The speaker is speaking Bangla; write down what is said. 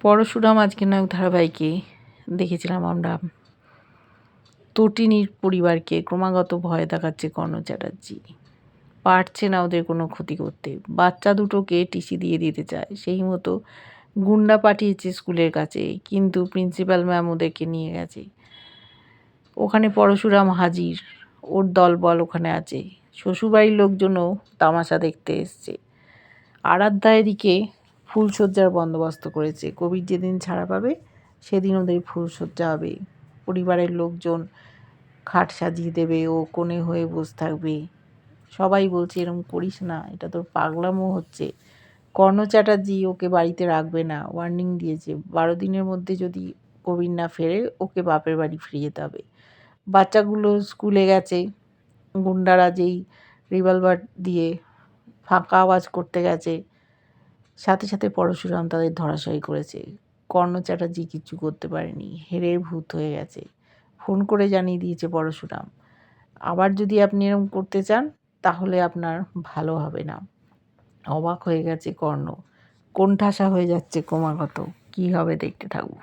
পরশুরাম আজকের নায়ক ধারাবাহিকে দেখেছিলাম আমরা তটিনীর পরিবারকে ক্রমাগত ভয় দেখাচ্ছে কর্ণ চ্যাটার্জি। পারছে না ওদের কোনো ক্ষতি করতে। বাচ্চা দুটোকে টিসি দিয়ে দিতে চায়, সেই মতো গুন্ডা পাঠিয়েছে স্কুলের কাছে, কিন্তু প্রিন্সিপাল ম্যাম ওদেরকে নিয়ে গেছে। ওখানে পরশুরাম হাজির, ওর দলবল ওখানে আছে। শ্বশুরবাড়ির লোকজনও তামাশা দেখতে এসছে। আরাধ্যা এদিকে ফুলশয্যার বন্দোবস্ত করেছে। কবির যেদিন ছাড়া পাবে সেদিন ওদের ফুলশয্যা হবে। পরিবারের লোকজন খাট সাজিয়ে দেবে, ও কোণে হয়ে বসে থাকবে। সবাই বলছে এরকম করিস না, এটা তোর পাগলামো হচ্ছে। কর্ণ চ্যাটার্জি ওকে বাড়িতে রাখবে না, ওয়ার্নিং দিয়েছে 12 দিনের মধ্যে যদি কবির না ফেরে ওকে বাপের বাড়ি ফিরিয়ে যেতে হবে। বাচ্চাগুলো স্কুলে গেছে, গুন্ডারা যেই রিভলভার দিয়ে ফাঁকা আওয়াজ করতে গেছে, সাথে সাথে পরশুরাম তাদের ধরাশায়ী করেছে। কর্ণ চ্যাটার্জি কিচ্ছু করতে পারেনি, হেরে ভূত হয়ে গেছে। ফোন করে জানিয়ে দিয়েছে পরশুরাম, আবার যদি আপনি এরকম করতে চান তাহলে আপনার ভালো হবে না। অবাক হয়ে গেছে কর্ণ, কোণঠাসা হয়ে যাচ্ছে ক্রমাগত। কী হবে দেখতে থাকবো।